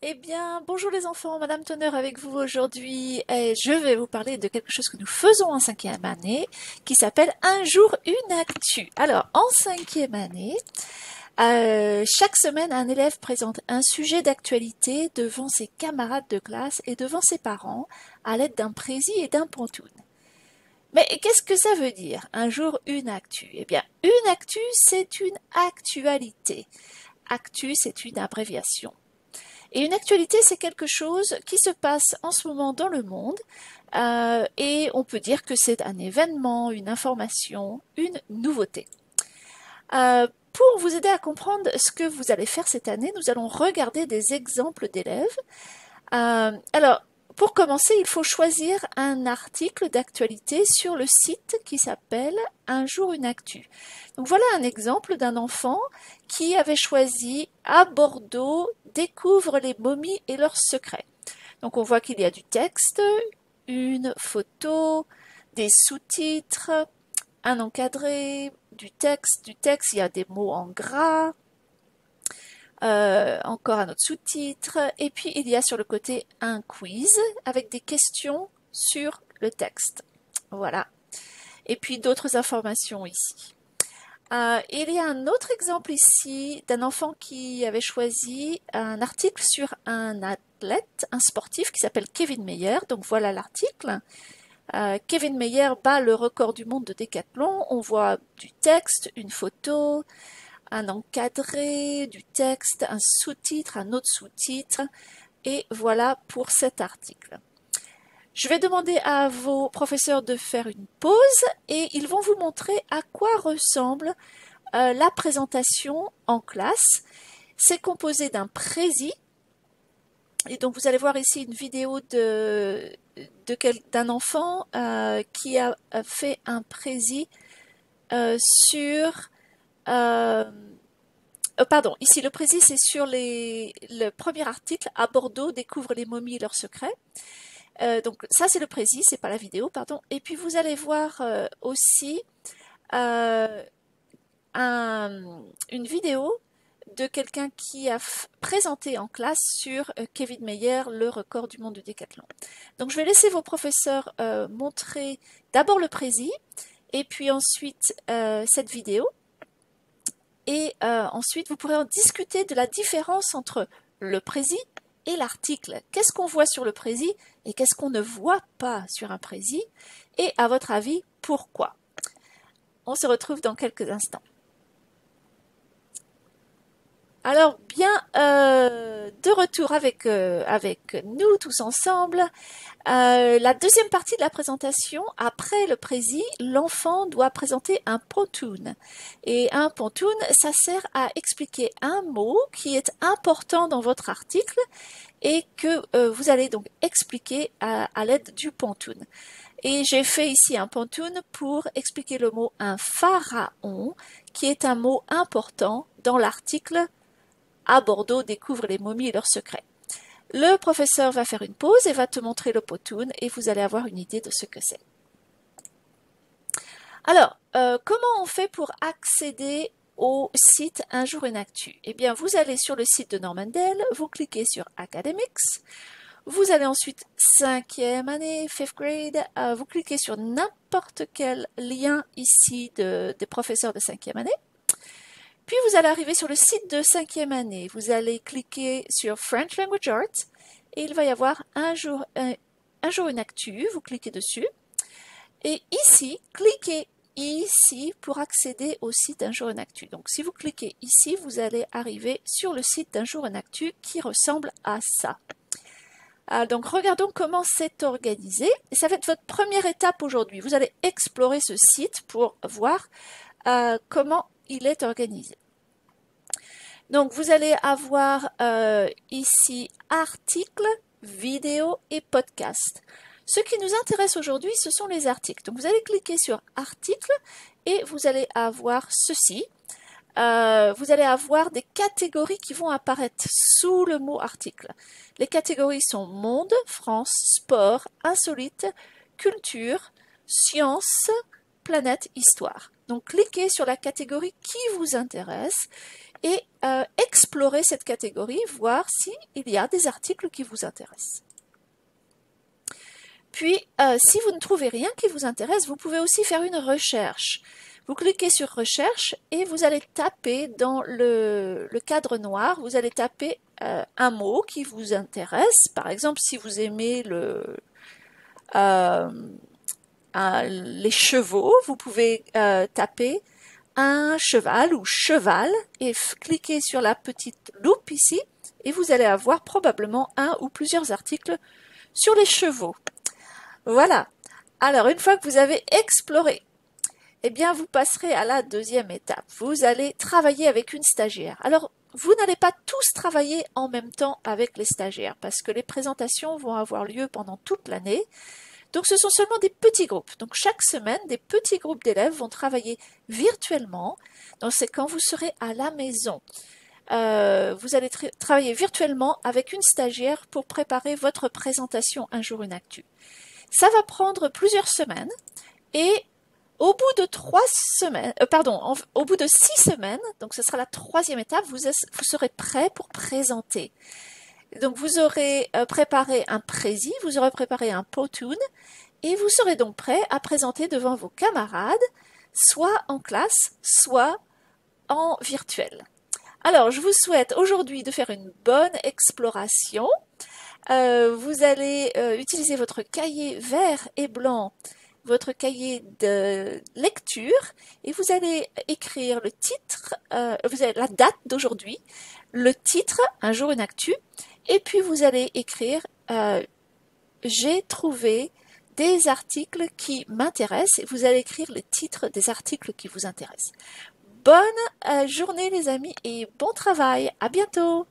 Eh bien, bonjour les enfants, Madame Tonner avec vous aujourd'hui et je vais vous parler de quelque chose que nous faisons en cinquième année qui s'appelle Un jour une actu. Alors, en cinquième année, chaque semaine, un élève présente un sujet d'actualité devant ses camarades de classe et devant ses parents à l'aide d'un précis et d'un pantoun. Mais qu'est-ce que ça veut dire, un jour une actu? Eh bien, une actu, c'est une actualité. Actu, c'est une abréviation. Et une actualité, c'est quelque chose qui se passe en ce moment dans le monde et on peut dire que c'est un événement, une information, une nouveauté. Pour vous aider à comprendre ce que vous allez faire cette année, nous allons regarder des exemples d'élèves. Alors, pour commencer, il faut choisir un article d'actualité sur le site qui s'appelle Un jour une actu. Donc voilà un exemple d'un enfant qui avait choisi à Bordeaux découvre les momies et leurs secrets. Donc on voit qu'il y a du texte, une photo, des sous-titres, un encadré, du texte, il y a des mots en gras, encore un autre sous-titre, et puis il y a sur le côté un quiz avec des questions sur le texte. Voilà. Et puis d'autres informations ici. Il y a un autre exemple ici d'un enfant qui avait choisi un article sur un athlète, un sportif qui s'appelle Kevin Mayer. Donc voilà l'article. Kevin Mayer bat le record du monde de décathlon. On voit du texte, une photo, un encadré, du texte, un sous-titre, un autre sous-titre. Et voilà pour cet article. Je vais demander à vos professeurs de faire une pause et ils vont vous montrer à quoi ressemble la présentation en classe. C'est composé d'un précis. Et donc vous allez voir ici une vidéo d'un enfant qui a fait un précis sur... pardon, ici le précis c'est sur le premier article, à Bordeaux découvre les momies et leurs secrets. Donc ça c'est le précis, c'est pas la vidéo, pardon. Et puis vous allez voir aussi une vidéo de quelqu'un qui a présenté en classe sur Kevin Mayer le record du monde de décathlon. Donc je vais laisser vos professeurs montrer d'abord le précis et puis ensuite cette vidéo. Et ensuite vous pourrez en discuter de la différence entre le précis et l'article. Qu'est-ce qu'on voit sur le précis et qu'est-ce qu'on ne voit pas sur un précis? Et à votre avis, pourquoi? On se retrouve dans quelques instants. Alors bien, de retour avec nous tous ensemble. La deuxième partie de la présentation, après le précis, l'enfant doit présenter un pantoun. Et un pantoun, ça sert à expliquer un mot qui est important dans votre article et que vous allez donc expliquer à l'aide du pantoun. Et j'ai fait ici un pantoun pour expliquer le mot un pharaon, qui est un mot important dans l'article à Bordeaux découvre les momies et leurs secrets. Le professeur va faire une pause et va te montrer le pantoun et vous allez avoir une idée de ce que c'est. Alors, comment on fait pour accéder au site Un jour une actu? Eh bien, vous allez sur le site de Normandel, vous cliquez sur Academics, vous allez ensuite 5e année, 5th grade, vous cliquez sur n'importe quel lien ici des professeurs de 5e année. Puis vous allez arriver sur le site de 5e année. Vous allez cliquer sur French Language Arts et il va y avoir un jour une actu. Vous cliquez dessus. Et ici, cliquez ici pour accéder au site d'un jour une actu. Donc si vous cliquez ici, vous allez arriver sur le site d'un jour une actu qui ressemble à ça. Donc regardons comment c'est organisé. Et ça va être votre première étape aujourd'hui. Vous allez explorer ce site pour voir comment il est organisé. Donc vous allez avoir ici articles, vidéos et podcasts. Ce qui nous intéresse aujourd'hui, ce sont les articles. Donc vous allez cliquer sur articles et vous allez avoir ceci. Vous allez avoir des catégories qui vont apparaître sous le mot article. Les catégories sont monde, France, sport, insolite, culture, science, planète, histoire. Donc cliquez sur la catégorie qui vous intéresse et explorer cette catégorie, voir s'il y a des articles qui vous intéressent. Puis, si vous ne trouvez rien qui vous intéresse, vous pouvez aussi faire une recherche. Vous cliquez sur recherche et vous allez taper dans le cadre noir, vous allez taper un mot qui vous intéresse. Par exemple, si vous aimez les chevaux, vous pouvez taper un cheval ou cheval et cliquer sur la petite loupe ici et vous allez avoir probablement un ou plusieurs articles sur les chevaux. Voilà. Alors, une fois que vous avez exploré, eh bien, vous passerez à la deuxième étape. Vous allez travailler avec une stagiaire. Alors, vous n'allez pas tous travailler en même temps avec les stagiaires parce que les présentations vont avoir lieu pendant toute l'année. Donc, ce sont seulement des petits groupes. Donc, chaque semaine, des petits groupes d'élèves vont travailler virtuellement. Donc, c'est quand vous serez à la maison. Vous allez travailler virtuellement avec une stagiaire pour préparer votre présentation Un jour une actu. Ça va prendre plusieurs semaines et au bout de 6 semaines, donc ce sera la troisième étape, vous serez prêt pour présenter. Donc vous aurez préparé un prési, vous aurez préparé un PowerPoint et vous serez donc prêt à présenter devant vos camarades, soit en classe, soit en virtuel. Alors je vous souhaite aujourd'hui de faire une bonne exploration. Vous allez utiliser votre cahier vert et blanc, votre cahier de lecture et vous allez écrire le titre, vous avez la date d'aujourd'hui, le titre, Un jour une actu, et puis vous allez écrire j'ai trouvé des articles qui m'intéressent et vous allez écrire le titre des articles qui vous intéressent. Bonne journée les amis et bon travail, à bientôt!